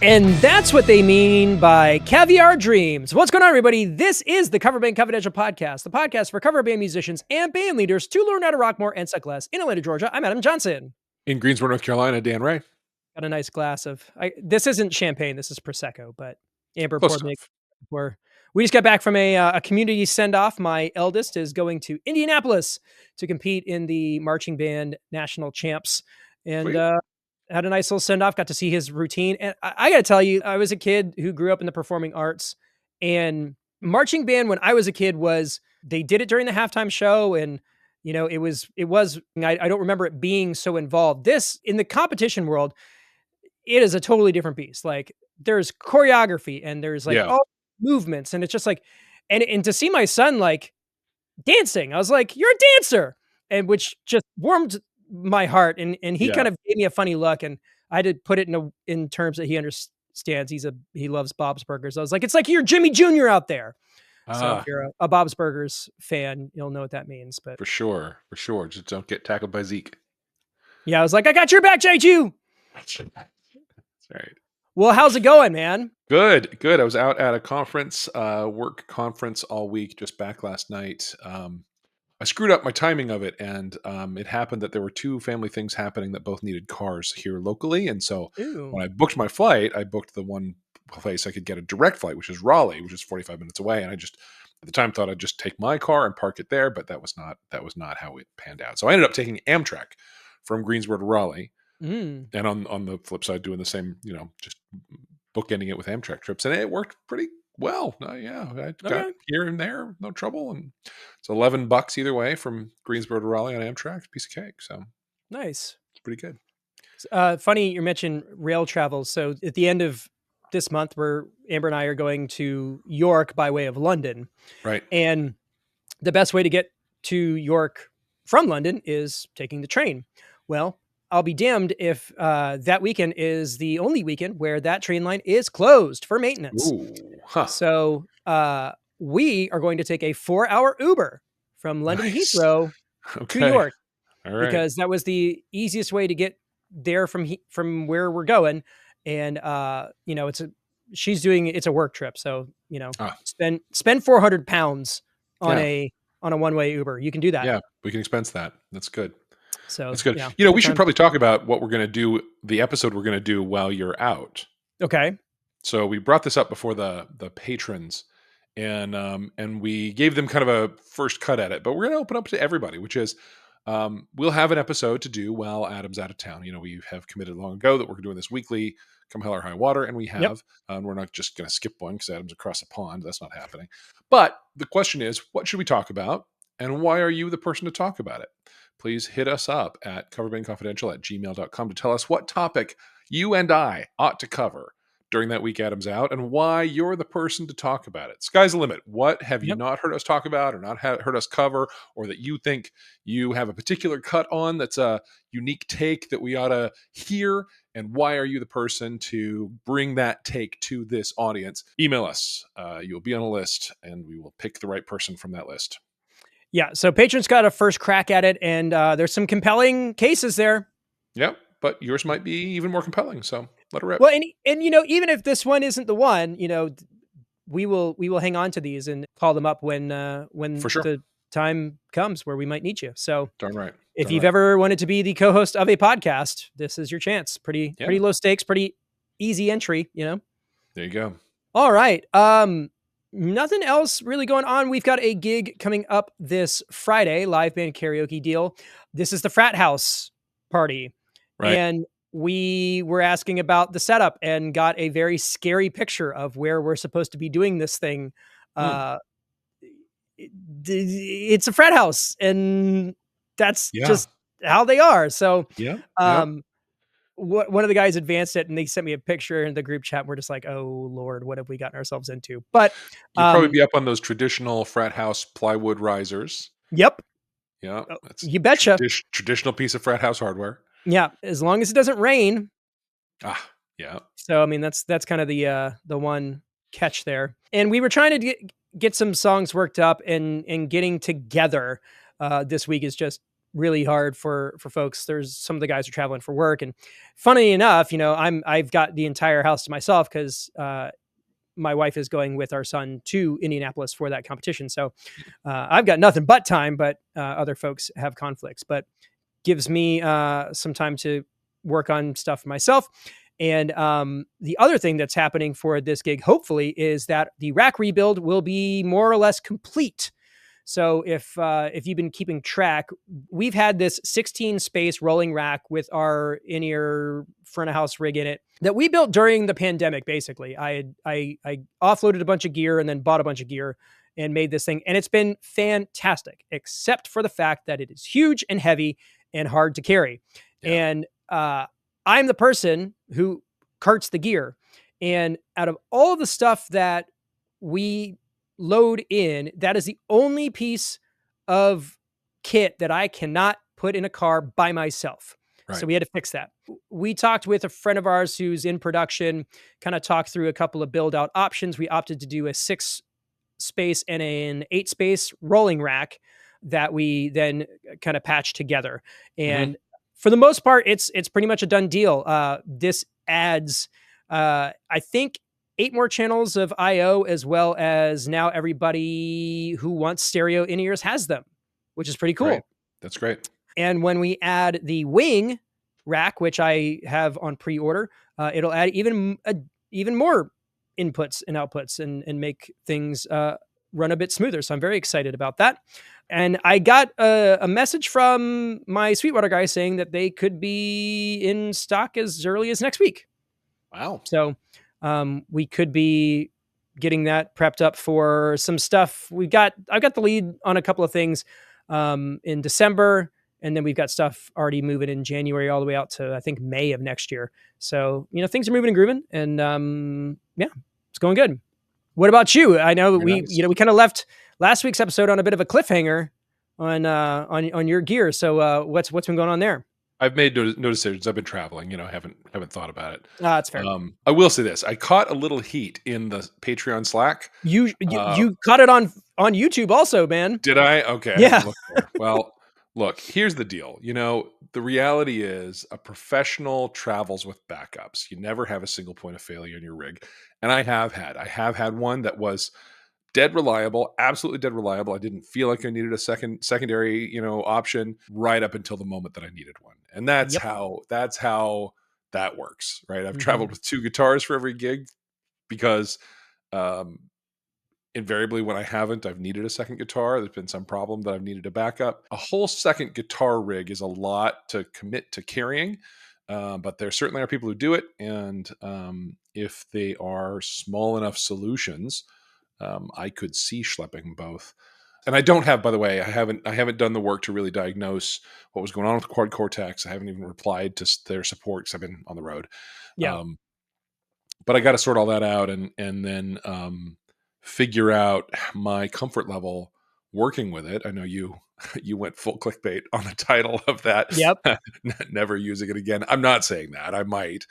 And that's what they mean by caviar dreams. What's going on, everybody? This is the Coverbandconfidential podcast, the podcast for cover band musicians and band leaders to learn how to rock more and suck less. In Atlanta, Georgia, I'm Adam Johnson. In Greensboro, North Carolina, Dan Ray. Got a nice glass of, this isn't champagne, this is Prosecco, but Amber Close poured me. We just got back from a community send-off. My eldest is going to Indianapolis to compete in the marching band national champs. And had a nice little send-off, got to see his routine. And I got to tell you, I was a kid who grew up in the performing arts, and marching band when I was a kid they did it during the halftime show. And, you know, I don't remember it being so involved. This, in the competition world, it is a totally different beast. Like, there's choreography and there's all movements, and it's just like, and to see my son like dancing, I was like, you're a dancer. And which just warmed my heart, and he kind of gave me a funny look, and I had to put it in terms that he understands. He loves Bob's Burgers. I was like, it's like you're Jimmy Jr. out there. So if you're a Bob's Burgers fan, you'll know what that means. But for sure. Just don't get tackled by Zeke. Yeah, I was like, I got your back, J2. That's right. Well, how's it going, man? Good. I was out at a conference, work conference all week, just back last night. I screwed up my timing of it, and it happened that there were two family things happening that both needed cars here locally. And so when I booked my flight, I booked the one place I could get a direct flight, which is Raleigh, which is 45 minutes away. And I just, at the time, thought I'd just take my car and park it there, but that was not how it panned out. So I ended up taking Amtrak from Greensboro to Raleigh. And on the flip side, doing the same, just bookending it with Amtrak trips. And it worked pretty well. I got here and there, no trouble. And it's $11 either way from Greensboro to Raleigh on Amtrak, piece of cake. So nice. It's pretty good. Funny you mentioned rail travel. So at the end of this month, Amber and I are going to York by way of London. Right. And the best way to get to York from London is taking the train. Well, I'll be damned if that weekend is the only weekend where that train line is closed for maintenance. Ooh, huh. So we are going to take a 4-hour Uber from London Heathrow to York. All right. Because that was the easiest way to get there from where we're going. And she's doing it's a work trip, so spend 400 pounds on a one-way Uber. You can do that. Yeah, we can expense that. That's good. So that's good. Yeah, we should probably talk about what we're going to do, the episode we're going to do while you're out. Okay. So we brought this up before the patrons, and we gave them kind of a first cut at it, but we're going to open up to everybody, which is we'll have an episode to do while Adam's out of town. We have committed long ago that we're doing this weekly, come hell or high water, and we have. We're not just going to skip one because Adam's across the pond. That's not happening. But the question is, what should we talk about, and why are you the person to talk about it? Please hit us up at coverbandconfidential@gmail.com to tell us what topic you and I ought to cover during that week Adam's out, and why you're the person to talk about it. Sky's the limit. What have you not heard us talk about, or not heard us cover, or that you think you have a particular cut on that's a unique take that we ought to hear, and why are you the person to bring that take to this audience? Email us. You'll be on a list, and we will pick the right person from that list. Yeah, so patrons got a first crack at it, and there's some compelling cases there. Yep, but yours might be even more compelling, so let it rip. Well, and even if this one isn't the one, we will hang on to these and call them up when For sure. the time comes where we might need you. So darn right. If you've ever wanted to be the co-host of a podcast, this is your chance. Pretty low stakes, pretty easy entry, There you go. All right. Nothing else really going on. We've got a gig coming up this Friday, live band karaoke deal. This is the Frat House party. Right. And we were asking about the setup and got a very scary picture of where we're supposed to be doing this thing. It's a frat house, and that's just how they are. So one of the guys advanced it, and they sent me a picture in the group chat. And we're just like, oh Lord, what have we gotten ourselves into? But you'll probably be up on those traditional frat house plywood risers. Yep. Yeah. That's you betcha. Traditional piece of frat house hardware. Yeah. As long as it doesn't rain. Yeah. So, I mean, that's kind of the one catch there. And we were trying to get some songs worked up, and getting together this week is just really hard for folks. There's some of the guys are traveling for work, and funny enough, I've got the entire house to myself because my wife is going with our son to Indianapolis for that competition. So I've got nothing but time, but other folks have conflicts. But gives me some time to work on stuff myself. And the other thing that's happening for this gig, hopefully, is that the rack rebuild will be more or less complete. So if you've been keeping track, we've had this 16 space rolling rack with our in-ear front of house rig in it that we built during the pandemic. Basically, I offloaded a bunch of gear and then bought a bunch of gear and made this thing, and it's been fantastic, except for the fact that it is huge and heavy and hard to carry. Yeah. And I'm the person who carts the gear, and out of all of the stuff that we load in, that is the only piece of kit that I cannot put in a car by myself. Right. So we had to fix that. We talked with a friend of ours who's in production, kind of talked through a couple of build out options. We opted to do a 6 space and an 8 space rolling rack that we then kind of patched together. And for the most part, it's pretty much a done deal. This adds, I think, 8 more channels of IO, as well as now everybody who wants stereo in-ears has them, which is pretty cool. Great. That's great. And when we add the wing rack, which I have on pre-order, it'll add even more inputs and outputs and make things run a bit smoother. So I'm very excited about that. And I got a message from my Sweetwater guy saying that they could be in stock as early as next week. Wow. So we could be getting that prepped up for some stuff. I've got the lead on a couple of things in December, and then we've got stuff already moving in January all the way out to, I think, May of next year. So, things are moving and grooving, and yeah, it's going good. What about you? I know we kind of left last week's episode on a bit of a cliffhanger on your gear. So what's been going on there? I've made no decisions. I've been traveling. Haven't thought about it. That's fair. I will say this: I caught a little heat in the Patreon Slack. You caught it on YouTube, also, man. Did I? Okay. Yeah. Well, look. Here's the deal. The reality is, a professional travels with backups. You never have a single point of failure in your rig, and I have had one that was dead reliable, absolutely dead reliable. I didn't feel like I needed a secondary, option right up until the moment that I needed one. And that's how that works, right? I've traveled with 2 guitars for every gig because invariably when I haven't, I've needed a second guitar. There's been some problem that I've needed a backup. A whole second guitar rig is a lot to commit to carrying. But there certainly are people who do it. And if they are small enough solutions, I could see schlepping both. And I don't have, by the way, I haven't done the work to really diagnose what was going on with the quad cortex. I haven't even replied to their support because I've been on the road. Yeah. But I got to sort all that out and then figure out my comfort level working with it. I know you went full clickbait on the title of that. Yep. Never using it again. I'm not saying that. I might.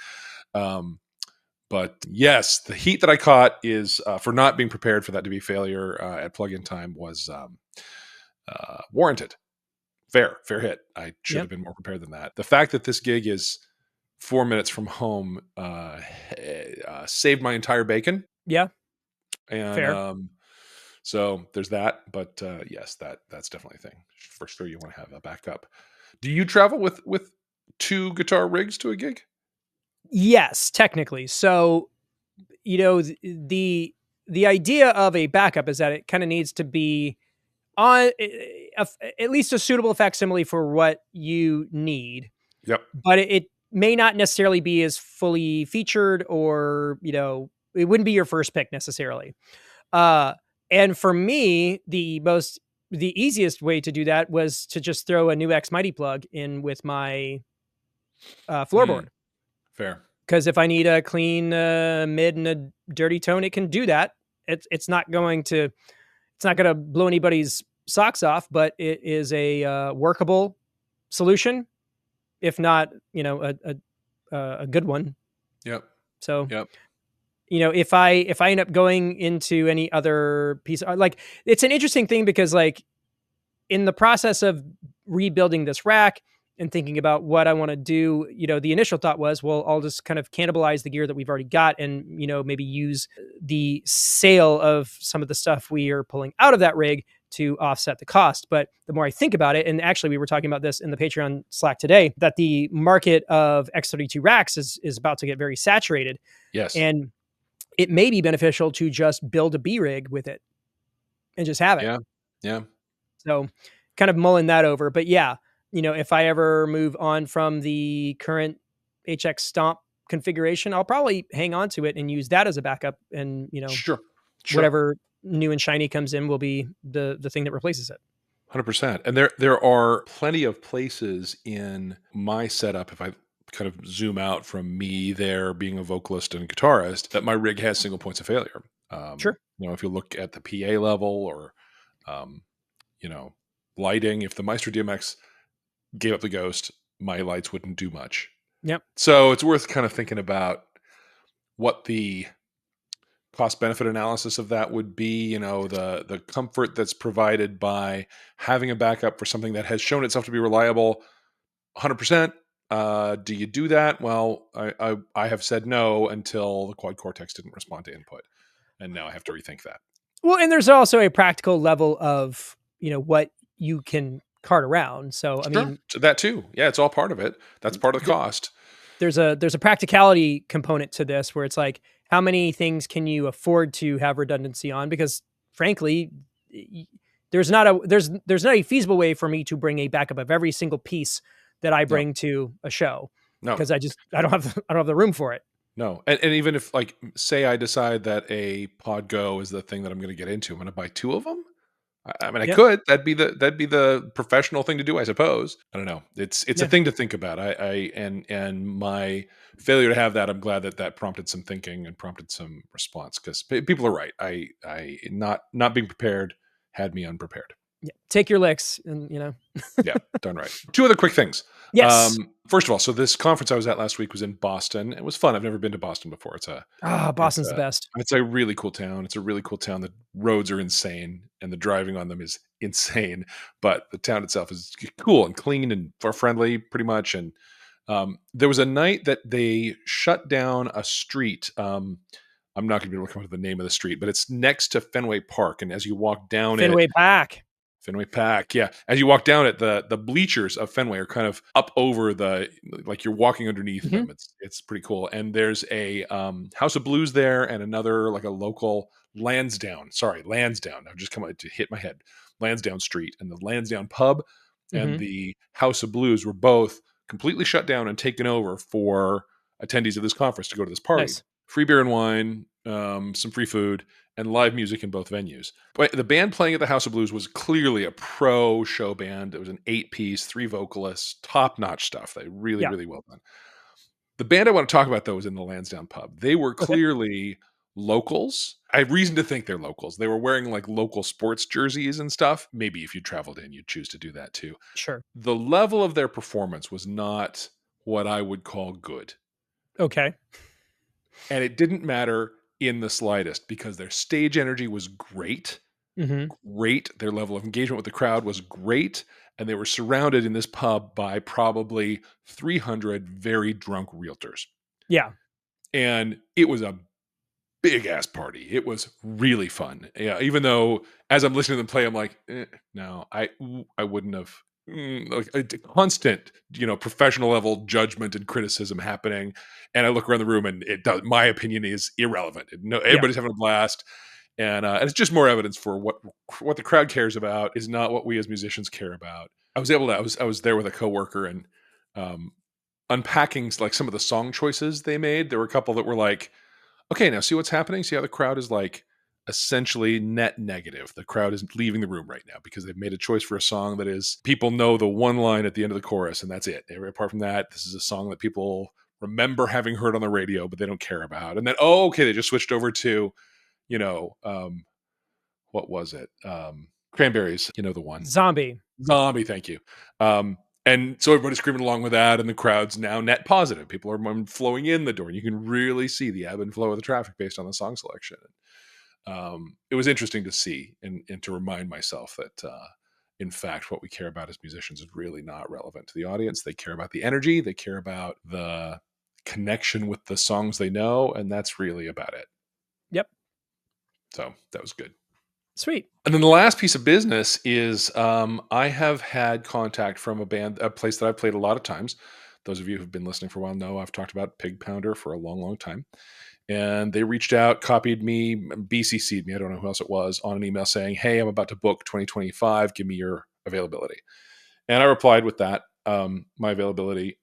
But yes, the heat that I caught is for not being prepared for that to be failure at plug-in time was warranted. Fair hit. I should have been more prepared than that. The fact that this gig is 4 minutes from home saved my entire bacon. Yeah. And fair. So there's that. But yes, that's definitely a thing. For sure you want to have a backup. Do you travel with 2 guitar rigs to a gig? Yes, technically. So, the idea of a backup is that it kind of needs to be on at least a suitable facsimile for what you need. Yep. But it may not necessarily be as fully featured, or it wouldn't be your first pick necessarily. And for me, the easiest way to do that was to just throw a new X Mighty plug in with my floorboard. Fair. Because if I need a clean mid and a dirty tone, it can do that. It's not going to blow anybody's socks off, but it is a workable solution, if not, a good one. Yep. So, if I end up going into any other piece, like, it's an interesting thing because, like, in the process of rebuilding this rack and thinking about what I want to do, the initial thought was, well, I'll just kind of cannibalize the gear that we've already got and, maybe use the sale of some of the stuff we are pulling out of that rig to offset the cost. But the more I think about it, and actually we were talking about this in the Patreon Slack today, that the market of X32 racks is about to get very saturated. Yes. And it may be beneficial to just build a B rig with it and just have it. Yeah. Yeah. So kind of mulling that over. But yeah, if I ever move on from the current HX Stomp configuration, I'll probably hang on to it and use that as a backup. And, Sure. Sure. whatever new and shiny comes in will be the thing that replaces it. 100%. And there are plenty of places in my setup, if I kind of zoom out from me there being a vocalist and guitarist, that my rig has single points of failure. Sure. If you look at the PA level or, um, lighting, if the Maestro DMX gave up the ghost, my lights wouldn't do much. Yep. So it's worth kind of thinking about what the cost benefit analysis of that would be, the comfort that's provided by having a backup for something that has shown itself to be reliable 100%. Do you do that? Well, I have said no until the quad cortex didn't respond to input. And now I have to rethink that. Well, and there's also a practical level of, what you can cart around. So, I mean, so that too. Yeah, it's all part of it. That's part of the cost. There's a practicality component to this where it's like, how many things can you afford to have redundancy on? Because frankly, there's not a feasible way for me to bring a backup of every single piece that I bring to a show. No, because I don't have the room for it. No. And even if, like, say I decide that a Pod Go is the thing that I'm going to get into, I'm going to buy 2 of them. I mean, I could. That'd be the professional thing to do, I suppose. I don't know. It's a thing to think about. And my failure to have that, I'm glad that prompted some thinking and prompted some response, because people are right. I not being prepared had me unprepared. Yeah. Take your licks, and Yeah, darn right. 2 other quick things. Yes. First of all, so this conference I was at last week was in Boston. It was fun. I've never been to Boston before. Boston's the best. It's a really cool town. It's a really cool town. The roads are insane and the driving on them is insane, but the town itself is cool and clean and friendly pretty much. And there was a night that they shut down a street. I'm not going to be able to come up with the name of the street, but it's next to Fenway Park. And as you walk down Fenway Park, yeah. As you walk down it, the bleachers of Fenway are kind of up over like you're walking underneath them. It's pretty cool. And there's a House of Blues there, and another, like, a local Lansdowne. I've just come out to hit my head. Lansdowne Street, and the Lansdowne pub and the House of Blues were both completely shut down and taken over for attendees of this conference to go to this party. Nice. Free beer and wine, some free food, and live music in both venues. But the band playing at the House of Blues was clearly a pro show band. It was an 8-piece, 3 vocalists, top-notch stuff. They really, really well done. The band I want to talk about, though, was in the Lansdowne pub. They were clearly locals. I have reason to think they're locals. They were wearing, like, local sports jerseys and stuff. Maybe if you traveled in, you'd choose to do that too. Sure. The level of their performance was not what I would call good. Okay. And it didn't matter in the slightest, because their stage energy was great. Great. Their level of engagement with the crowd was great. And they were surrounded in this pub by probably 300 very drunk realtors. Yeah. And it was a big ass party. It was really fun. Yeah. Even though as I'm listening to them play, I'm like, no, I wouldn't have. Like a constant, professional level judgment and criticism happening. And I look around the room, and my opinion is irrelevant. Everybody's having a blast. And it's just more evidence for what the crowd cares about is not what we as musicians care about. I was there with a coworker, and unpacking, like, some of the song choices they made. There were a couple that were like, okay, now see what's happening. See how the crowd is, like, essentially net negative. The crowd is leaving the room right now because they've made a choice for a song that is, people know the one line at the end of the chorus, and that's it. Apart from that, this is a song that people remember having heard on the radio, but they don't care about. And then, okay, they just switched over to, what was it? Cranberries, the one. Zombie, thank you. And so everybody's screaming along with that, and the crowd's now net positive. People are flowing in the door, and you can really see the ebb and flow of the traffic based on the song selection. It was interesting to see and to remind myself that in fact, what we care about as musicians is really not relevant to the audience. They care about the energy, they care about the connection with the songs they know, and that's really about it. Yep. So that was good. Sweet. And then the last piece of business is I have had contact from a place that I've played a lot of times. Those of you who've been listening for a while know I've talked about Pig Pounder for a long, long time. And they reached out, copied me, BCC'd me, I don't know who else it was, on an email saying, hey, I'm about to book 2025. Give me your availability. And I replied with that, my availability,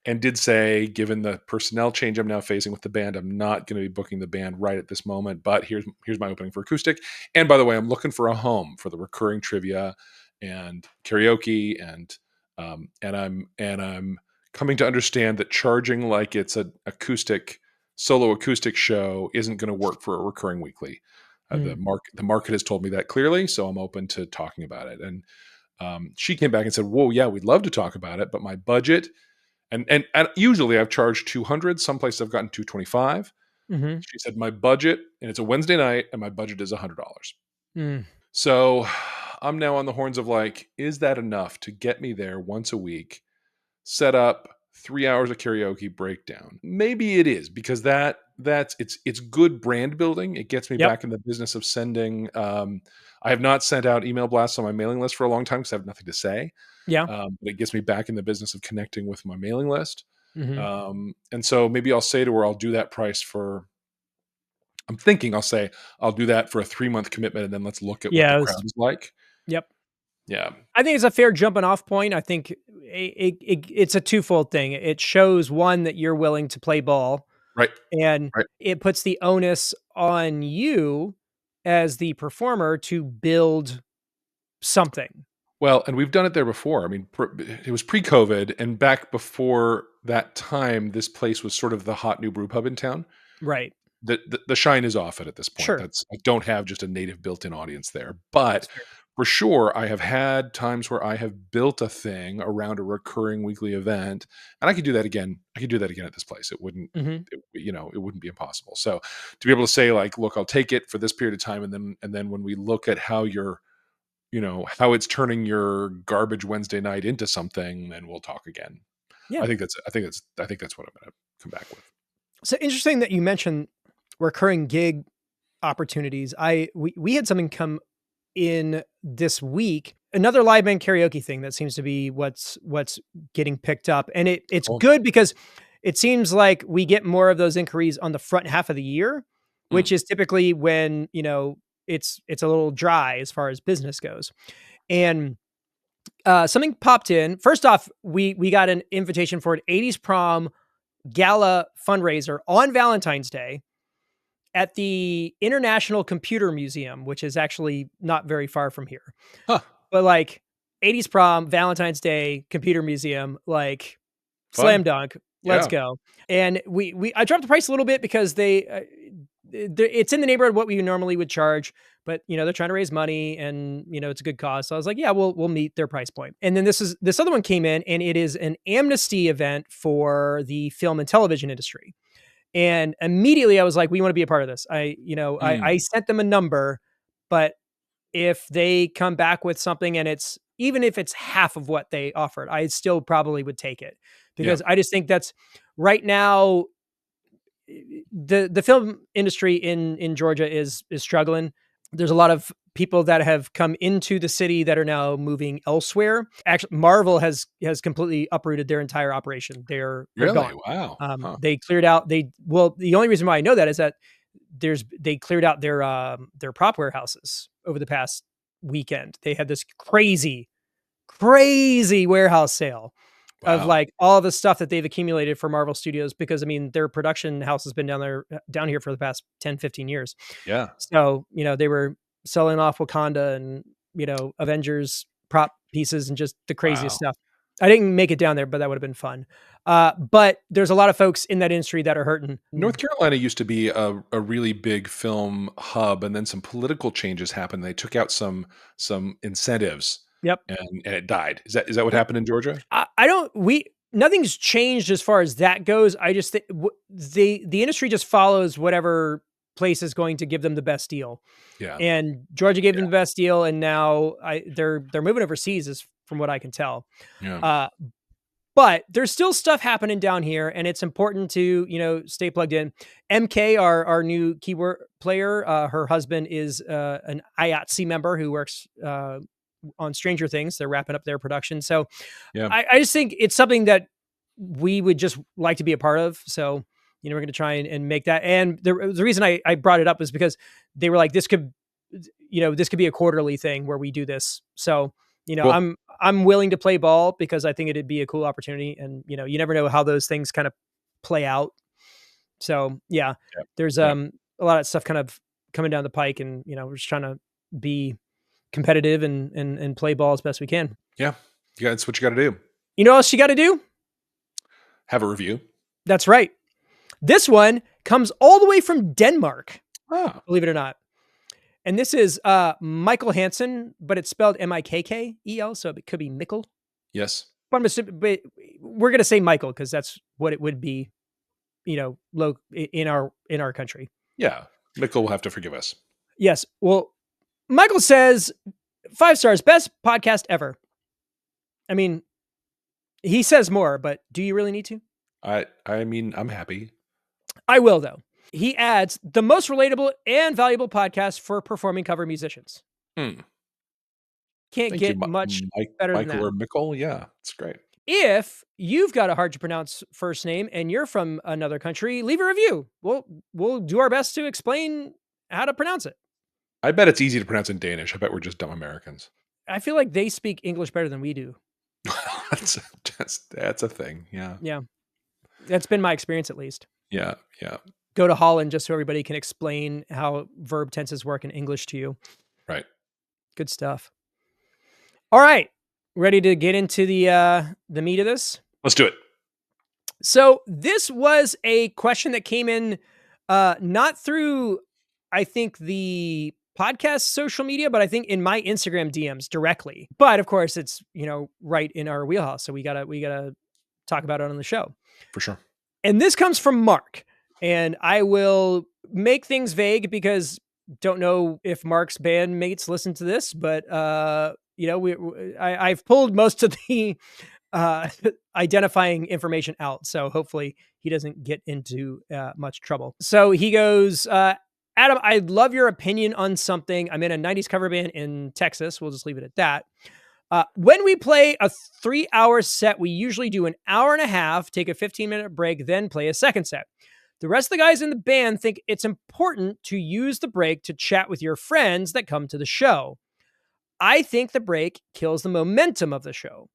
and did say, given the personnel change I'm now facing with the band, I'm not going to be booking the band right at this moment. But here's my opening for acoustic. And by the way, I'm looking for a home for the recurring trivia and karaoke, and I'm coming to understand that charging like it's an solo acoustic show isn't going to work for a recurring weekly. Mm. The market has told me that clearly, so I'm open to talking about it. And she came back and said, "Whoa, yeah, we'd love to talk about it, but my budget." And usually I've charged 200. Some places I've gotten 225. Mhm. She said my budget, and it's a Wednesday night, and my budget is $100. Mm. So I'm now on the horns of like, is that enough to get me there once a week, set up 3 hours of karaoke breakdown? Maybe it is, because it's good brand building. It gets me Yep. back in the business of sending. I have not sent out email blasts on my mailing list for a long time because I have nothing to say. Yeah. But it gets me back in the business of connecting with my mailing list. Mhm. And so maybe I'll say to her, I'll do that price for, I'm thinking I'll say, I'll do that for a 3-month commitment, and then let's look at what the Yeah, it crowd was is like. yep. Yeah. I think it's a fair jumping off point. I think it's a twofold thing. It shows, one, that you're willing to play ball, Right. and Right. it puts the onus on you as the performer to build something. Well, and we've done it there before. I mean, it was pre-COVID, and back before that time, this place was sort of the hot new brew pub in town. Right. The shine is off it at this point. Sure. I don't have just a native built-in audience there, but That's fair. for sure, I have had times where I have built a thing around a recurring weekly event, and I could do that again. I could do that again at this place. It wouldn't, Mhm. it wouldn't be impossible. So to be able to say like, look, I'll take it for this period of time, and then when we look at how you're, how it's turning your garbage Wednesday night into something, then we'll talk again. Yeah. I think that's what I'm going to come back with. So interesting that you mentioned recurring gig opportunities. We had something come in this week, another live band karaoke thing that seems to be what's getting picked up. And it's Cool. good because it seems like we get more of those inquiries on the front half of the year, Mm. which is typically when, it's a little dry as far as business goes. And something popped in. First off, we got an invitation for an 80s prom gala fundraiser on Valentine's Day at the International Computer Museum, which is actually not very far from here. Huh. But like 80s prom, Valentine's Day, computer museum, like slam Fun. dunk. Let's Yeah. go. And I dropped the price a little bit because it's in the neighborhood of what we normally would charge, but they're trying to raise money, and it's a good cause. So I was like, yeah, we'll meet their price point. And then this other one came in, and it is an amnesty event for the film and television industry. And immediately I was like, we want to be a part of this. I Mm. sent them a number, but if they come back with something, and even if it's half of what they offered, I still probably would take it, Yeah. because I just think that's right now the film industry in Georgia is struggling. There's a lot of people that have come into the city that are now moving elsewhere. Actually, Marvel has completely uprooted their entire operation. They're Really? gone. Wow. Huh. They cleared out. The only reason why I know that is that they cleared out their prop warehouses over the past weekend. They had this crazy warehouse sale of Wow. like all the stuff that they've accumulated for Marvel Studios, because I mean their production house has been down here for the past 10, 15 years. Yeah. So, they were selling off Wakanda and, Avengers prop pieces and just the craziest Wow. stuff. I didn't make it down there, but that would have been fun. But there's a lot of folks in that industry that are hurting. North Carolina used to be a really big film hub, and then some political changes happened. They took out some incentives, Yep. and it died. Is that what happened in Georgia? I don't we Nothing's changed as far as that goes. I just think the industry just follows whatever place is going to give them the best deal. Yeah. And Georgia gave them Yeah. the best deal, and now they're moving overseas, is from what I can tell. Yeah. But there's still stuff happening down here, and it's important to stay plugged in. MK, our new keyboard player, her husband is an IATSE member who works on Stranger Things. They're wrapping up their production, so Yeah. I just think it's something that we would just like to be a part of. So we're going to try and make that. And the reason I brought it up is because they were like, this could be a quarterly thing where we do this. So Cool. I'm willing to play ball because I think it'd be a cool opportunity, and you never know how those things kind of play out. So yeah, Yeah. there's Yeah. a lot of stuff kind of coming down the pike, and we're just trying to be competitive and play ball as best we can. Yeah. Yeah. That's what you got to do. You know what else you got to do? Have a review. That's right. This one comes all the way from Denmark, Ah, believe it or not. And this is Michael Hansen, but it's spelled Mikkel, so it could be Mikkel. yes. But we're going to say Michael because that's what it would be, low in our country. Yeah. Mikkel will have to forgive us. Yes. Well, Michael says 5 stars, best podcast ever. I mean, he says more, but do you really need to? I mean, I'm happy. I will, though. He adds the most relatable and valuable podcast for performing cover musicians. Can't Thank get you, much better than Michael that. or Mikkel. Yeah, it's great. If you've got a hard to pronounce first name and you're from another country, leave a review. We'll do our best to explain how to pronounce it. I bet it's easy to pronounce in Danish. I bet we're just dumb Americans. I feel like they speak English better than we do. that's a thing. Yeah. Yeah. That's been my experience, at least. Yeah. Yeah. Go to Holland just so everybody can explain how verb tenses work in English to you. Right. Good stuff. All right. Ready to get into the meat of this? Let's do it. So this was a question that came in not through, I think, the podcast social media, but I think in my Instagram DMs directly. But of course, it's right in our wheelhouse, so we gotta talk about it on the show For sure. And this comes from Mark, and I will make things vague because don't know if Mark's bandmates listen to this, but I've pulled most of the identifying information out, so hopefully he doesn't get into much trouble. So he goes, Adam, I'd love your opinion on something. I'm in a 90s cover band in Texas. We'll just leave it at that. When we play a 3-hour set, we usually do an hour and a half, take a 15-minute break, then play a second set. The rest of the guys in the band think it's important to use the break to chat with your friends that come to the show. I think the break kills the momentum of the show.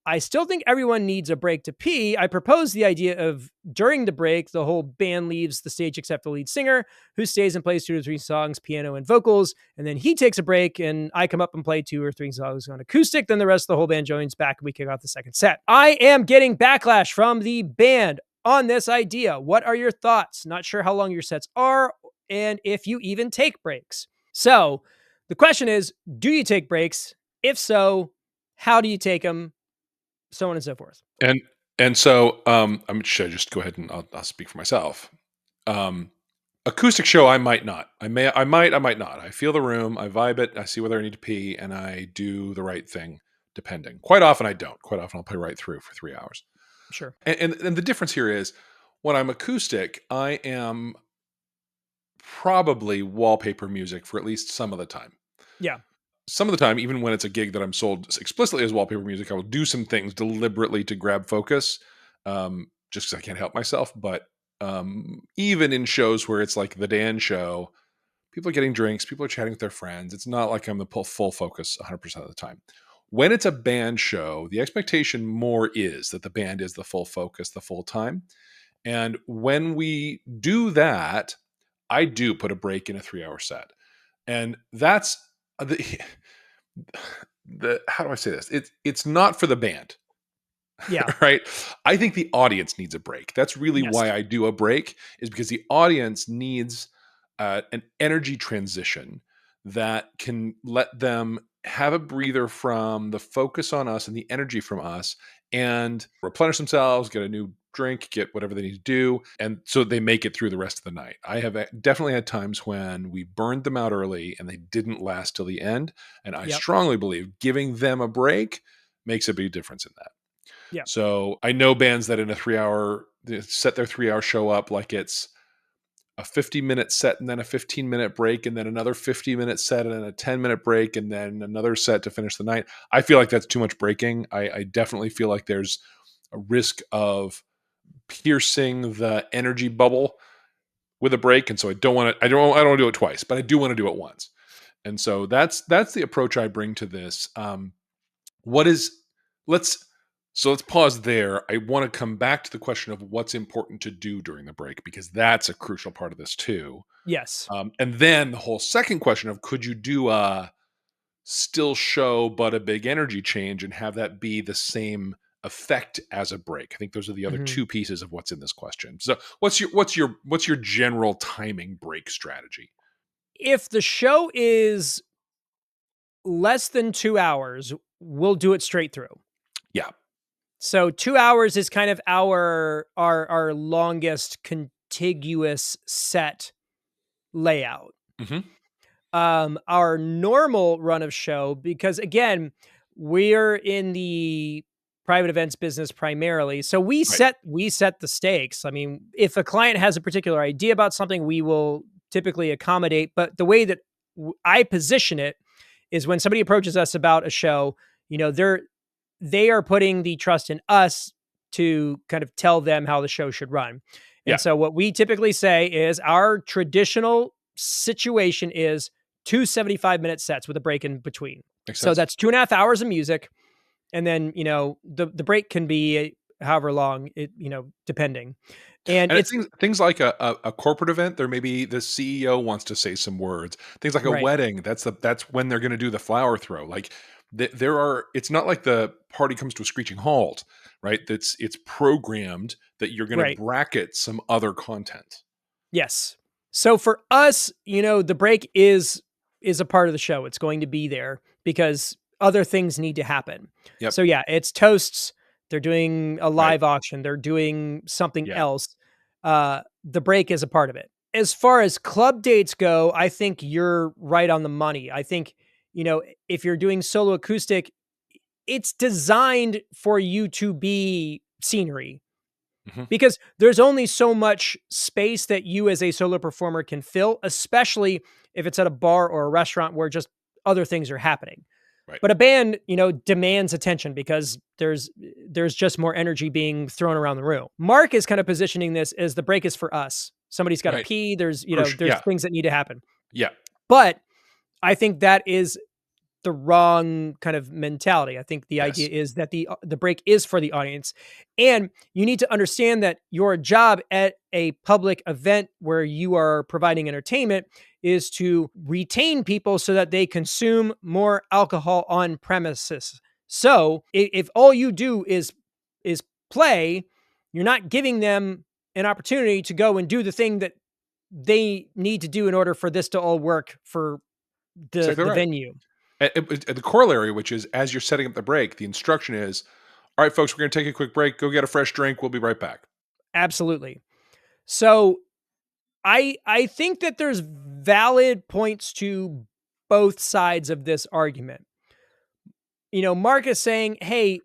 I still think everyone needs a break to pee. I propose the idea of during the break, the whole band leaves the stage except the lead singer, who stays and plays 2 or 3 songs, piano and vocals. And then he takes a break and I come up and play 2 or 3 songs on acoustic. Then the rest of the whole band joins back and we kick off the second set. I am getting backlash from the band on this idea. What are your thoughts? Not sure how long your sets are and if you even take breaks. So the question is, do you take breaks? If so, how do you take them? So on and so forth. And so should I just go ahead and I'll speak for myself. Acoustic show, I might not. I might not. I feel the room, I vibe it, I see whether I need to pee, and I do the right thing, depending. Quite often I don't. Quite often I'll play right through for 3 hours. Sure. And the difference here is when I'm acoustic, I am probably wallpaper music for at least some of the time. Yeah. Some of the time, even when it's a gig that I'm sold explicitly as wallpaper music, I will do some things deliberately to grab focus, just because I can't help myself. But even in shows where it's like the Dan show, people are getting drinks, people are chatting with their friends. It's not like I'm the full focus 100% of the time. When it's a band show, the expectation more is that the band is the full focus the full time. And when we do that, I do put a break in a 3-hour set. And that's the how do I say this? It's not for the band. Yeah. Right. I think the audience needs a break. That's really why I do a break, is because the audience needs an energy transition that can let them have a breather from the focus on us and the energy from us and replenish themselves, get a new drink, get whatever they need to do, and so they make it through the rest of the night. I have definitely had times when we burned them out early and they didn't last till the end, and I Yep. strongly believe giving them a break makes a big difference in that. Yep. So I know bands that in a 3 hour they set their 3 hour show up like it's a 50-minute set and then a 15-minute break and then another 50-minute set and then a 10-minute break and then another set to finish the night. I feel like that's too much breaking. I definitely feel like there's a risk of piercing the energy bubble with a break, and so I don't want to. I don't want to do it twice, but I do want to do it once. And so that's the approach I bring to this. What is let's let's pause there. I want to come back to the question of what's important to do during the break, because that's a crucial part of this too. Yes. And then the whole second question of could you do a still show but a big energy change and have that be the same effect as a break? I think those are the other Mhm. two pieces of what's in this question. So what's your general timing break strategy? If the show is less than 2 hours, we'll do it straight through. Yeah. So 2 hours is kind of our longest contiguous set layout. Hmm. Our normal run of show, because again, we're in the private events business primarily. So Right. we set the stakes. I mean, if a client has a particular idea about something, we will typically accommodate, but the way that I position it is when somebody approaches us about a show, they are putting the trust in us to kind of tell them how the show should run. Yeah. And so what we typically say is our traditional situation is 2 75-minute sets with a break in between. Makes So sense. that's 2.5 hours of music. And then, the break can be however long depending. And And it's things like a corporate event, there maybe the CEO wants to say some words. Things like a right, wedding, that's when they're going to do the flower throw. Like there are, it's not like the party comes to a screeching halt, right? It's programmed that you're going to right. bracket some other content. Yes. So for us, the break is a part of the show. It's going to be there because other things need to happen. Yep. So yeah, it's toasts. They're doing a Right. live auction. They're doing something Yeah. else. The break is a part of it. As far as club dates go, I think you're right on the money. I think, if you're doing solo acoustic, it's designed for you to be scenery Hmm. because there's only so much space that you as a solo performer can fill, especially if it's at a bar or a restaurant where just other things are happening. Right. But a band, demands attention because there's just more energy being thrown around the room. Mark is kind of positioning this as the break is for us. Somebody's got to Right. pee. Crucial. There's Yeah. things that need to happen. Yeah. But I think that is the wrong kind of mentality. I think the idea Yes. is that the break is for the audience, and you need to understand that your job at a public event where you are providing entertainment is to retain people so that they consume more alcohol on premises. So if all you do is play, you're not giving them an opportunity to go and do the thing that they need to do in order for this to all work for the Exactly the right. venue. And the corollary, which is as you're setting up the break, the instruction is, all right, folks, we're going to take a quick break. Go get a fresh drink. We'll be right back. Absolutely. So I think that there's valid points to both sides of this argument. Mark is saying, "Hey,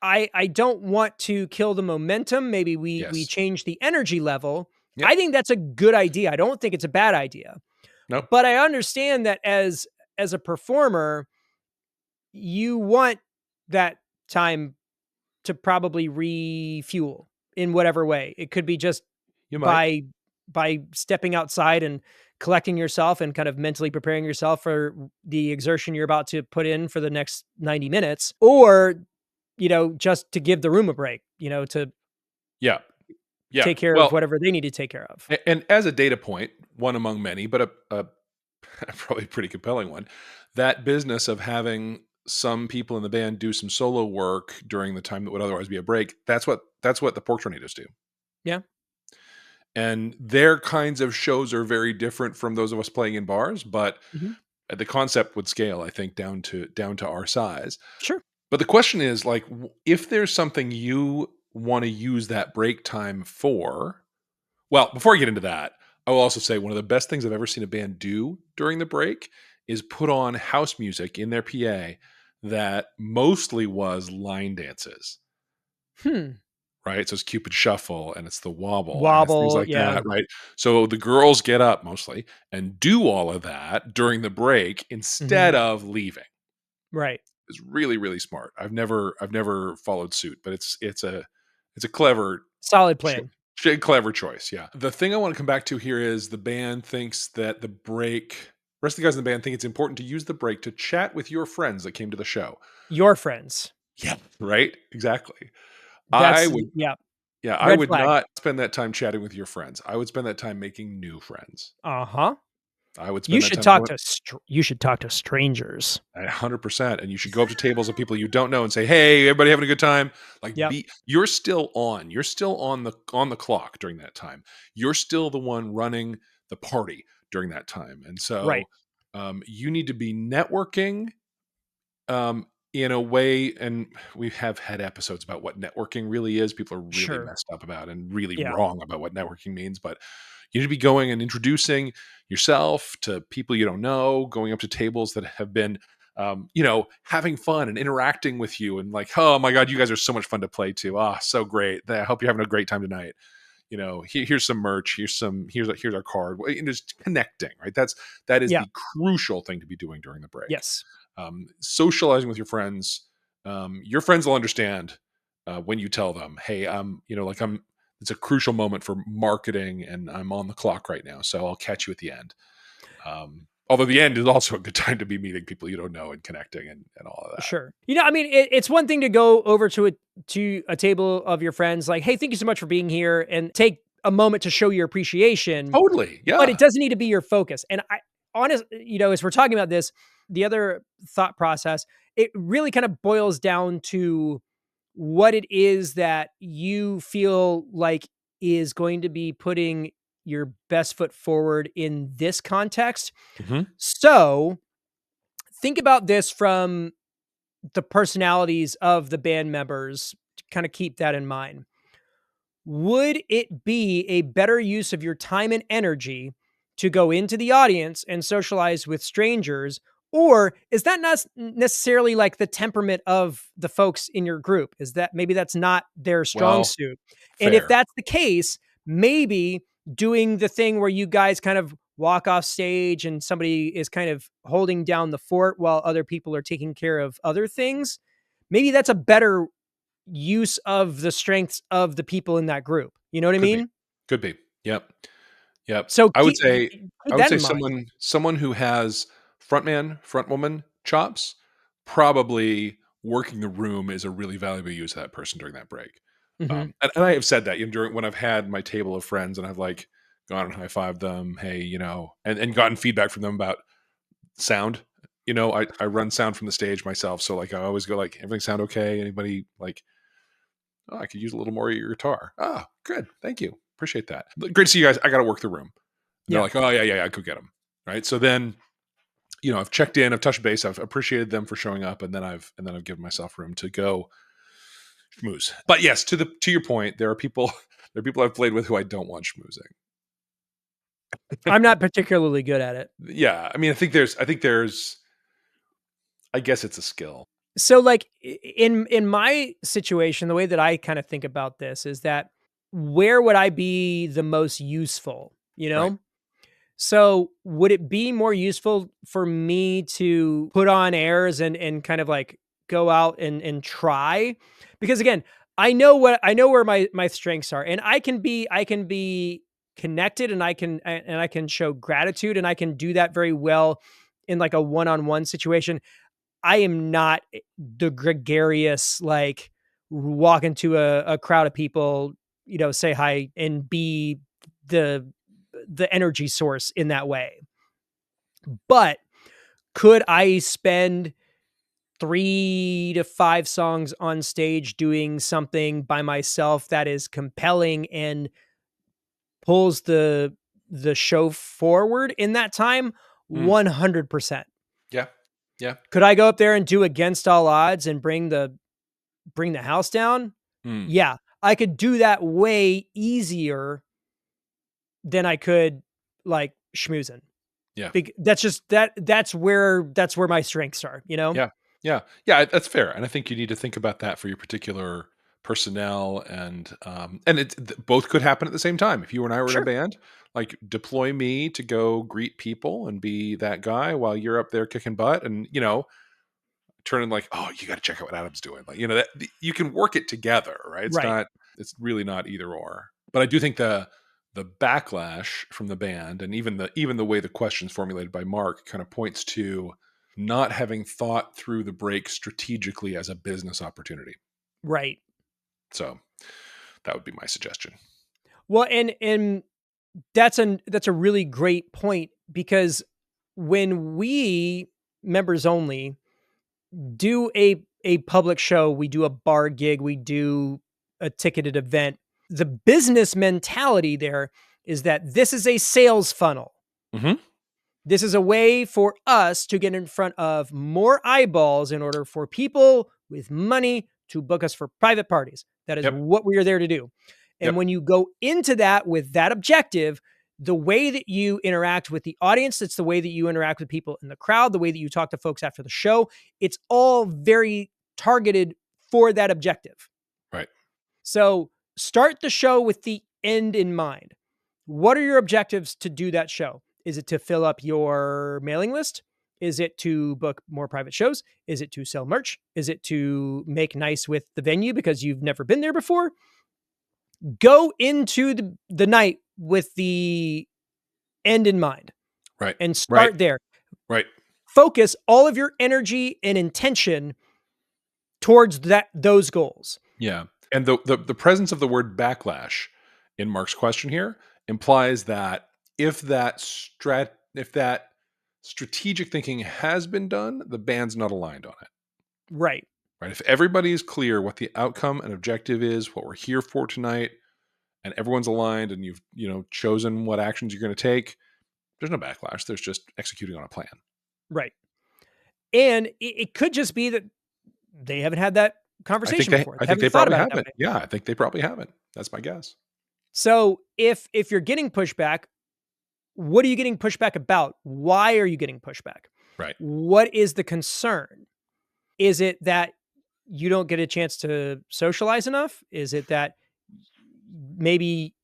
I don't want to kill the momentum. Maybe we Yes. change the energy level." Yep. I think that's a good idea. I don't think it's a bad idea. Nope. But I understand that as a performer, you want that time to probably refuel in whatever way. It could be just You might. by stepping outside and collecting yourself and kind of mentally preparing yourself for the exertion you're about to put in for the next 90 minutes, or just to give the room a break, to Yeah. Yeah. take care of Well, whatever they need to take care of. and as a data point, one among many, but a probably pretty compelling one, that business of having some people in the band do some solo work during the time that would otherwise be a break, that's what the Pork Tornadoes do. Yeah. And their kinds of shows are very different from those of us playing in bars, but Mhm. the concept would scale, I think, down to our size. Sure. But the question is, like, if there's something you want to use that break time for. Well, before I get into that, I will also say one of the best things I've ever seen a band do during the break is put on house music in their PA that mostly was line dances. Hmm. Right? So it's Cupid Shuffle and it's the wobble and it's things Wobble, like yeah. that, right? So the girls get up mostly and do all of that during the break instead Mhm. of leaving. Right. It's really, really smart. I've never followed suit, but it's a clever Solid cho plan. clever choice, yeah. The thing I wanna come back to here is the band thinks that the break rest of the guys in the band think it's important to use the break to chat with your friends that came to the show. Your friends. Yeah. Right? Exactly. I That's would yeah, Yeah, I red would flag. not spend that time chatting with your friends. I would spend that time making new friends. Uh-huh. I would You spend that should time talk going to you should talk to strangers. 100%, and you should go up to tables of people you don't know and say, "Hey, everybody having a good time?" Like, Yep. be you're still on. You're still on the clock during that time. You're still the one running the party during that time, and Right. so, you need to be networking in a way, and we have had episodes about what networking really is. People are really Sure. messed up about and really Yeah. wrong about what networking means. But you need to be going and introducing yourself to people you don't know, going up to tables that have been, having fun and interacting with you, and like, oh my god, you guys are so much fun to play to. Ah, so great. I hope you're having a great time tonight. Here's some merch. Here's our card. Just connecting, right? That is Yeah. the crucial thing to be doing during the break. Yes. Socializing with your friends will understand when you tell them, "Hey, I'm." It's a crucial moment for marketing, and I'm on the clock right now, so I'll catch you at the end. Although the end is also a good time to be meeting people you don't know and connecting and all of that. Sure. I mean, it's one thing to go over to a table of your friends, like, "Hey, thank you so much for being here," and take a moment to show your appreciation, Totally, but it yeah. doesn't need to be your focus. And as we're talking about this, the other thought process, it really kind of boils down to what it is that you feel like is going to be putting your best foot forward in this context. Mhm. So, think about this from the personalities of the band members to kind of keep that in mind. Would it be a better use of your time and energy to go into the audience and socialize with strangers? Or is that not necessarily like the temperament of the folks in your group? Is that maybe that's not their strong Well, suit? And if fair. that's the case, maybe doing the thing where you guys kind of walk off stage and somebody is kind of holding down the fort while other people are taking care of other things, maybe that's a better use of the strengths of the people in that group. You know what I Could be. mean? Could be. Yep. Yep. So I would keep say keep I would that say in mind. someone who has frontman, frontwoman chops, probably working the room is a really valuable use of that person during that break. Mhm. And I have said that, during when I've had my table of friends and I've like gone and high fived them, hey, and gotten feedback from them about sound. I run sound from the stage myself, so like I always go like, everything sound okay? Anybody like, oh, I could use a little more of your guitar. Ah, good, thank you, appreciate that. Great to see you guys. I got to work the room. And they're Yeah, like, oh, yeah, yeah, yeah, I could get them. Right. So then, I've checked in, I've touched base, I've appreciated them for showing up, and then I've given myself room to go schmooze. But yes, to your point, there are people there are people I've played with who I don't want schmoozing. I'm not particularly good at it. Yeah. I mean, I think there's I guess it's a skill. So, like, in my situation, the way that I kinda think about this is that where would I be the most useful, you Right. know? So, would it be more useful for me to put on airs and kind of, like, go out and try? Because, again, I know where my strengths are, and I can be connected, and I can show gratitude, and I can do that very well in, like, a one-on-one situation. I am not the gregarious, like, walk into a crowd of people, say hi and be the the energy source in that way. But could I spend 3 to 5 songs on stage doing something by myself that is compelling and pulls the show forward in that time? Mm, 100%. yeah. Yeah. Could I go up there and do against all odds and bring the house down? Mm, Yeah. I could do that way easier than I could like schmoozing. Yeah. That's just that's where my strengths are, you know? Yeah. Yeah. Yeah, that's fair, and I think you need to think about that for your particular personnel, and both could happen at the same time. If you and I were in a Sure. band, like, deploy me to go greet people and be that guy while you're up there kicking butt and, turning like, "Oh, you gotta check out what Adam's doing." Like, that you can work it together, right? Right. It's really not either or. But I do think the backlash from the band and even the way the questions formulated by Mark kind of points to not having thought through the break strategically as a business opportunity. Right. So that would be my suggestion. Well, and that's a really great point because when we members only do a public show, we do a bar gig, we do a ticketed event. The business mentality there is that this is a sales funnel. Hmm. This is a way for us to get in front of more eyeballs in order for people with money to book us for private parties. That is Yep. what we are there to do. And Yep. when you go into that with that objective, the way that you interact with the audience, it's the way that you interact with people in the crowd, the way that you talk to folks after the show, it's all very targeted for that objective. Right. So start the show with the end in mind. What are your objectives to do that show? Is it to fill up your mailing list? Is it to book more private shows? Is it to sell merch? Is it to make nice with the venue because you've never been there before? Go into the night with the end in mind Right. and Right. start there. Right. Focus all of your energy and intention towards those goals. Yeah. And the presence of the word backlash in Mark's question here implies that if that strategic thinking has been done, the band's not aligned on it. Right. Right. If everybody is clear what the outcome and objective is, what we're here for tonight, and everyone's aligned and you've, chosen what actions you're going to take, there's no backlash. There's just executing on a plan. Right. And it could just be that they haven't had that conversation before. I They think they haven't thought probably about it that haven't. way. Yeah, I think they probably haven't. That's my guess. So if you're getting pushback, what are you getting pushback about? Why are you getting pushback? Right. What is the concern? Is it that you don't get a chance to socialize enough? Is it that maybe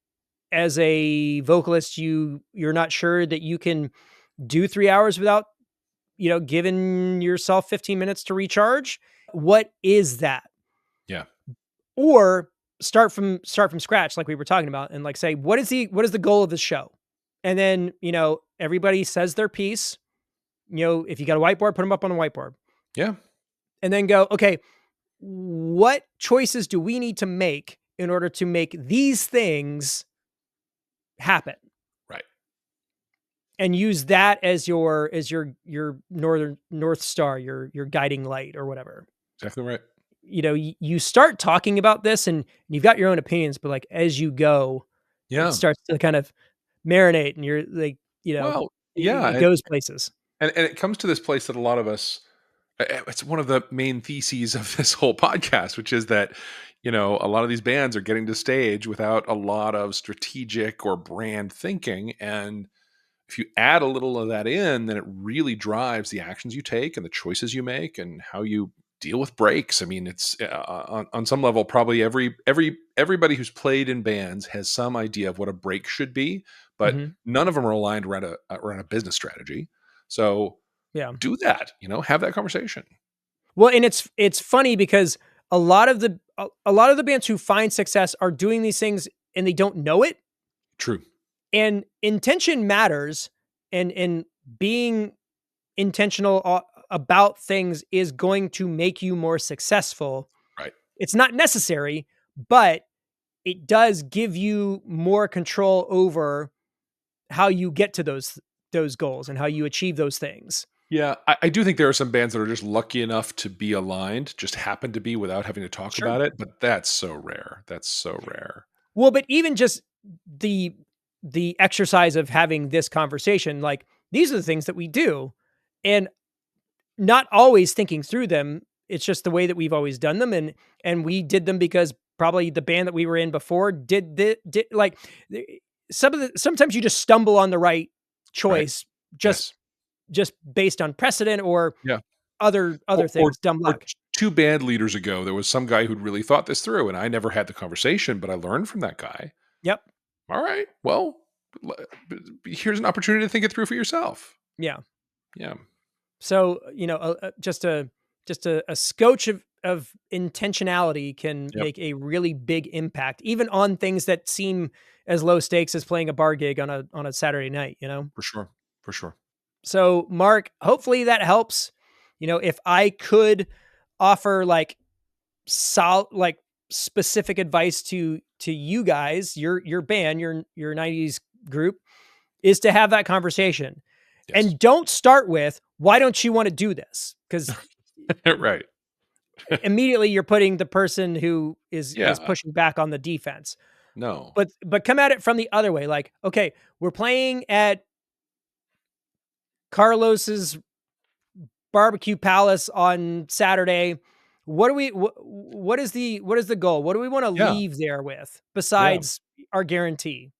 as a vocalist you're not sure that you can do 3 hours without, giving yourself 15 minutes to recharge? What is that? Yeah. Or start from scratch like we were talking about and like say what is the goal of the show? And then, everybody says their piece. If you got a whiteboard, put them up on a whiteboard. Yeah. And then go, okay, what choices do we need to make in order to make these things happen? Right. And use that as your north star, your guiding light or whatever. Exactly right. You start talking about this and you've got your own opinions, but like as you go, it Yeah. starts to kind of marinate and you're like, Well, yeah. it goes places. And it comes to this place that a lot of us, it's one of the main theses of this whole podcast, which is that, a lot of these bands are getting to stage without a lot of strategic or brand thinking. And if you add a little of that in, then it really drives the actions you take and the choices you make and how you deal with breaks. I mean, it's on some level, probably everybody who's played in bands has some idea of what a break should be, but Mhm. none of them are aligned around a business strategy. So Yeah. do that, have that conversation. Well, and it's funny because a lot of the bands who find success are doing these things and they don't know it. True. And intention matters, and being intentional about things is going to make you more successful. Right. It's not necessary, but it does give you more control over how you get to those goals and how you achieve those things. Yeah, I do think there are some bands that are just lucky enough to be aligned, just happen to be without having to talk Sure. about it, but that's so rare. That's so rare. Well, but even just the exercise of having this conversation, like these are the things that we do, and not always thinking through them. It's just the way that we've always done them, and we did them because probably the band that we were in before did like sometimes you just stumble on the right Right. choice just Yes. just based on precedent or Yeah. other Or or things, dumb or luck. 2 band leaders ago, there was some guy who'd really thought this through, and I never had the conversation, but I learned from that guy. Yep. All right, well, le here's an opportunity to think it through for yourself. Yeah. Yeah. So, just a scotch of intentionality can Yep. make a really big impact, even on things that seem as low stakes as playing a bar gig on a Saturday night, you know? For sure. For sure. So, Mark, hopefully that helps. If I could offer like specific advice to you guys, your band, your 90s group, is to have that conversation. Yes. And don't start with, "Why don't you wanna do this?" Because Right. immediately you're putting the person who is Yeah. pushing back on the defense. No. But come at it from the other way, like, "Okay, we're playing at Carlos's barbecue palace on Saturday. What is the goal? What do we wanna Yeah. leave there with Yeah. besides our guarantee?"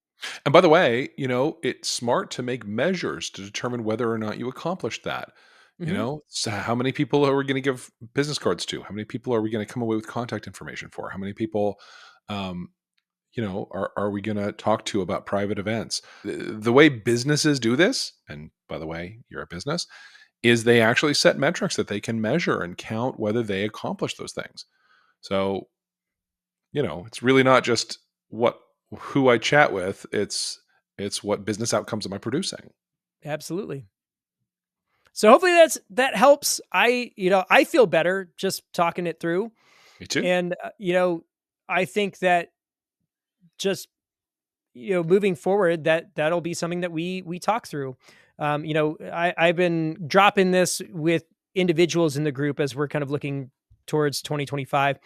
And by the way, it's smart to make measures to determine whether or not you accomplished that. Mhm. So how many people are we going to give business cards to? How many people are we going to come away with contact information for? How many people, um, are we going to talk to about private events? The way businesses do this, and by the way, you're a business, is they actually set metrics that they can measure and count whether they accomplish those things. So it's really not just what who I chat with, it's what business outcomes am I producing. Absolutely. So hopefully that helps. I feel better just talking it through. Me too. And, I think that just, moving forward, that'll be something that we talk through. I've been dropping this with individuals in the group as we're kind of looking towards 2025,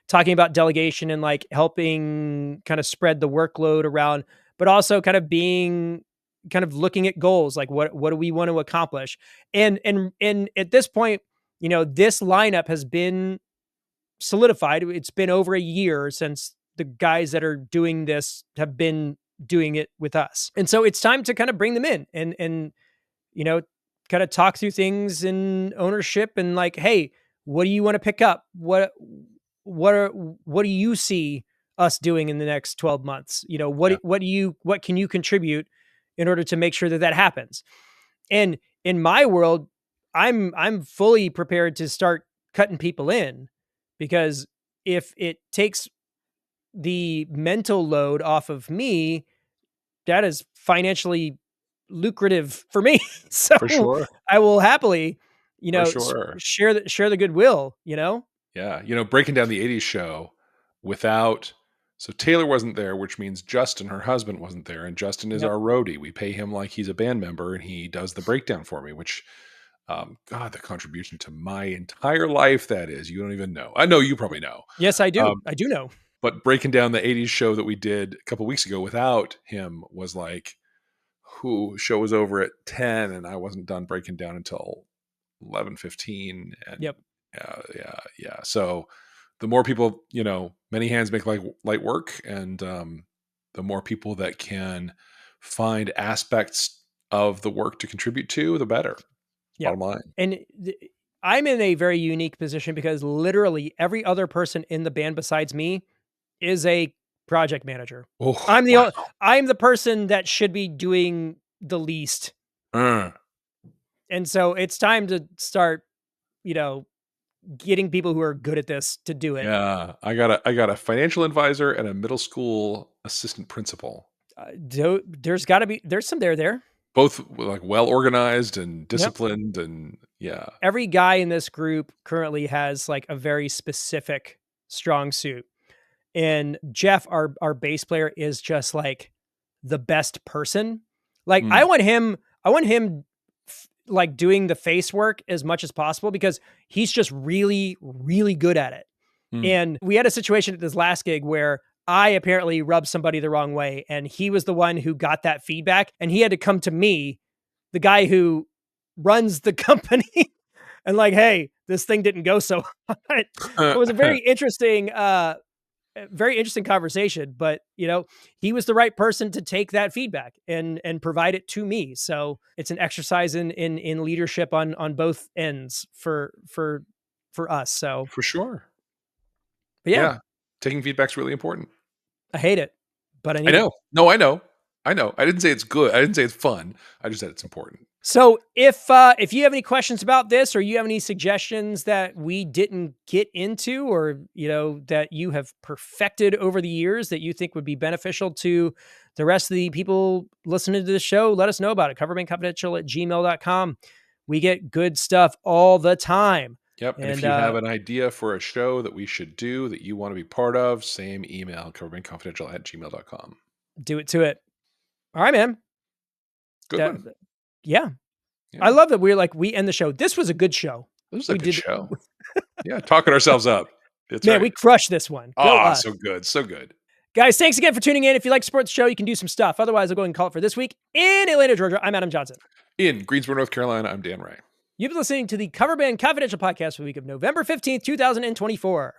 talking about delegation and like helping kind of spread the workload around, but also kind of looking at goals, like what do we want to accomplish? And at this point, this lineup has been solidified. It's been over a year since the guys that are doing this have been doing it with us. And so it's time to kind of bring them in and you know, kind of talk through things in ownership and like, hey, what do you want to pick up? What do you see us doing in the next 12 months? Yeah, What can you contribute in order to make sure that happens? And in my world, I'm fully prepared to start cutting people in because if it takes the mental load off of me, that is financially lucrative for me. So for sure. I will happily, For sure. share the goodwill, Yeah, breaking down the '80s show without so Taylor wasn't there, which means Justin, her husband, wasn't there, and Justin is Yep. our roadie. We pay him like he's a band member, and he does the breakdown for me, which, God, the contribution to my entire life that is. You don't even know. I know you probably know. Yes, I do. Um, I do know. but breaking down the '80s show that we did a couple weeks ago without him was like, who show was over at 10, and I wasn't done breaking down until 11:15, and Yep. yeah. So the more people, many hands make light work, and the more people that can find aspects of the work to contribute to, the better. Yep. Bottom line. And I'm in a very unique position because literally every other person in the band besides me is a project manager. Oh I'm the wow. o I'm the person that should be doing the least. Uh, And so it's time to start, you know, getting people who are good at this to do it. yeah, I got a financial advisor and a middle school assistant principal, There's some there. both like well organized and Yep. disciplined, and yeah. Every guy in this group currently has like a very specific strong suit. And Jeff, our bass player, is just like the best person. Like Mm, I want him like doing the face work as much as possible because he's just really, really good at it. mm. And we had a situation at this last gig where I apparently rubbed somebody the wrong way, and he was the one who got that feedback, and he had to come to me, the guy who runs the company, and like, hey, this thing didn't go so hot. It was a very interesting very interesting conversation, but he was the right person to take that feedback and provide it to me. So it's an exercise in leadership on both ends for us. So For sure. but yeah, Yeah. Taking feedback's really important. I hate it, but I I need it. know. No, I know. I know. I didn't say it's good. I didn't say it's fun. I just said it's important. So if you have any questions about this, or you have any suggestions that we didn't get into, or that you have perfected over the years that you think would be beneficial to the rest of the people listening to the show, let us know about it. Coverbandconfidential@gmail.com. We get good stuff all the time. Yep. And if And you have an idea for a show that we should do that you want to be part of, same email, coverbandconfidential@gmail.com. do it to it. All right, man. Good That, one. yeah. I Yeah. love that we end the show. This was a good show. This is a We good did, show. Yeah. Talking ourselves up. It's man, we right. crushed this one. Go Ah, us. so good. So good. Guys, thanks again for tuning in. If you like to support the show, you can do some stuff. Otherwise, I'll go and call it for this week. In Atlanta, Georgia, I'm Adam Johnson. In Greensboro, North Carolina, I'm Dan Ray. You've been listening to the Cover Band Confidential podcast for the week of November 15th, 2024.